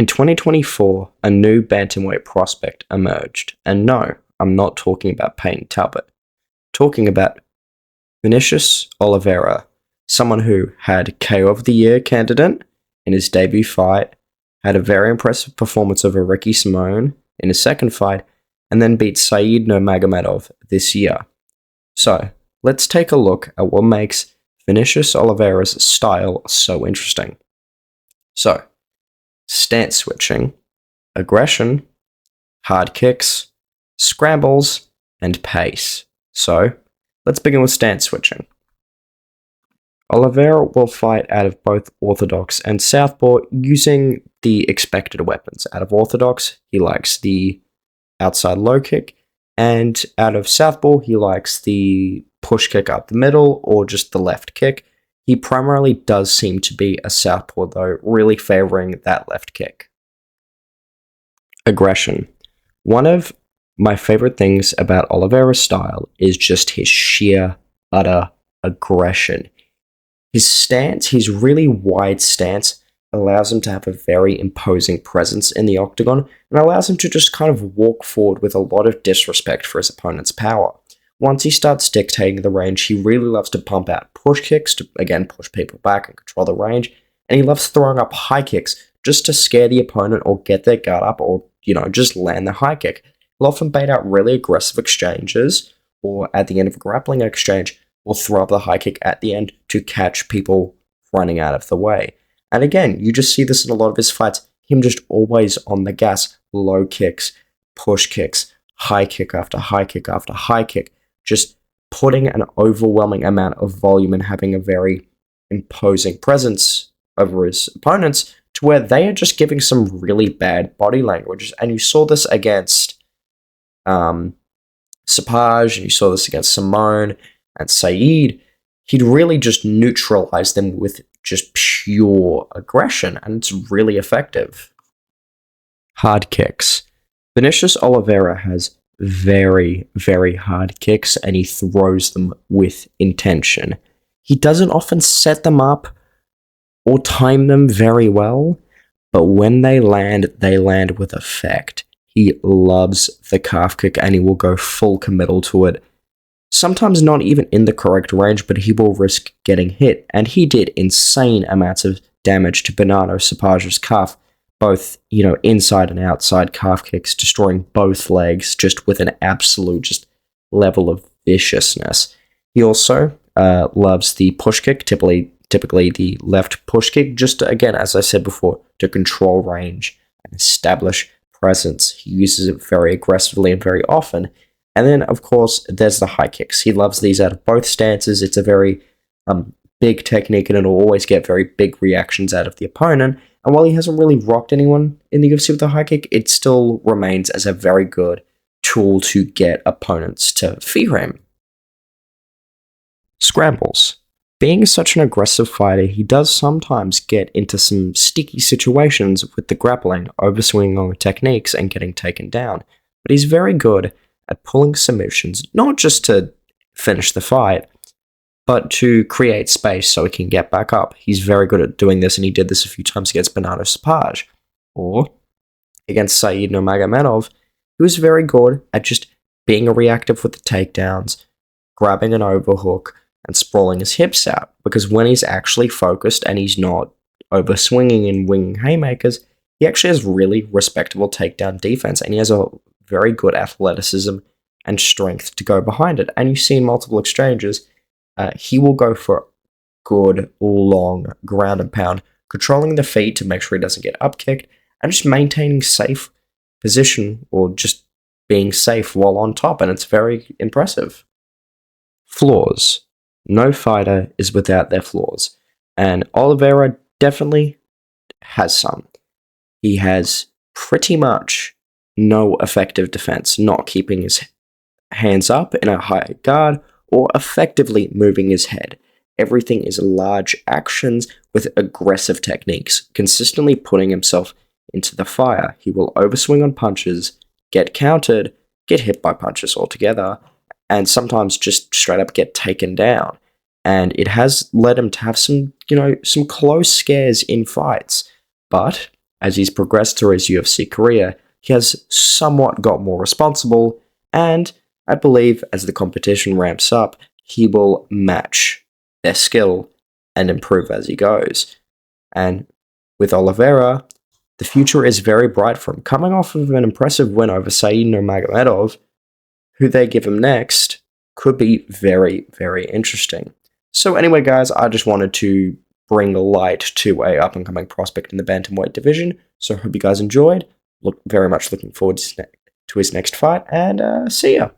In 2024, a new bantamweight prospect emerged, and no, I'm not talking about Payne Talbot. Talking about Vinicius Oliveira, someone who had KO of the Year candidate in his debut fight, had a very impressive performance over Ricky Simone in his second fight, and then beat Saeed Nurmagomedov this year. So, let's take a look at what makes Vinicius Oliveira's style so interesting. So, stance switching, aggression, hard kicks, scrambles, and pace. So, let's begin with stance switching. Oliveira will fight out of both orthodox and southpaw using the expected weapons. Out of orthodox, he likes the outside low kick, and out of southpaw, he likes the push kick up the middle or just the left kick. He primarily does seem to be a southpaw, though, really favoring that left kick. Aggression. One of my favorite things about Oliveira's style is just his sheer, utter aggression. His stance, his really wide stance, allows him to have a very imposing presence in the octagon and allows him to just kind of walk forward with a lot of disrespect for his opponent's power. Once he starts dictating the range, he really loves to pump out push kicks to, again, push people back and control the range, and he loves throwing up high kicks just to scare the opponent or get their guard up or, just land the high kick. He'll often bait out really aggressive exchanges, or at the end of a grappling exchange, will throw up the high kick at the end to catch people running out of the way. And again, you just see this in a lot of his fights, him just always on the gas, low kicks, push kicks, high kick after high kick after high kick, just putting an overwhelming amount of volume and having a very imposing presence over his opponents to where they are just giving some really bad body language. And you saw this against Sapaj, and you saw this against Simone and Saeed. He'd really just neutralized them with just pure aggression, and it's really effective. Hard kicks. Vinicius Oliveira has very, very hard kicks, and he throws them with intention. He doesn't often set them up or time them very well, but when they land with effect. He loves the calf kick, and he will go full committal to it. Sometimes not even in the correct range, but he will risk getting hit, and he did insane amounts of damage to Bernardo Sapaj's calf, both, inside and outside calf kicks, destroying both legs just with an absolute just level of viciousness. He also loves the push kick, typically the left push kick, just to, again, as I said before, to control range and establish presence. He uses it very aggressively and very often. And then, of course, there's the high kicks. He loves these out of both stances. It's a very big technique, and it'll always get very big reactions out of the opponent. And while he hasn't really rocked anyone in the UFC with a high kick, it still remains as a very good tool to get opponents to fear him. Scrambles. Being such an aggressive fighter, he does sometimes get into some sticky situations with the grappling, overswinging on techniques, and getting taken down. But he's very good at pulling submissions, not just to finish the fight, but to create space so he can get back up. He's very good at doing this, and he did this a few times against Bernardo Sapaj. Or against Saeed Nurmagomedov, he was very good at just being reactive with the takedowns, grabbing an overhook, and sprawling his hips out. Because when he's actually focused and he's not overswinging and winging haymakers, he actually has really respectable takedown defense, and he has a very good athleticism and strength to go behind it. And you see in multiple exchanges, he will go for good, long ground and pound, controlling the feet to make sure he doesn't get upkicked, and just maintaining safe position or just being safe while on top, and it's very impressive. Flaws. No fighter is without their flaws, and Oliveira definitely has some. He has pretty much no effective defense, not keeping his hands up in a high guard or effectively moving his head. Everything is large actions with aggressive techniques, consistently putting himself into the fire. He will overswing on punches, get countered, get hit by punches altogether, and sometimes just straight up get taken down. And it has led him to have some close scares in fights. But as he's progressed through his UFC career, he has somewhat got more responsible, and I believe as the competition ramps up, he will match their skill and improve as he goes. And with Oliveira, the future is very bright for him. Coming off of an impressive win over Said Nurmagomedov, who they give him next could be very, very interesting. So anyway, guys, I just wanted to bring light to a up-and-coming prospect in the bantamweight division. So I hope you guys enjoyed. Very much looking forward to his next fight, and see ya.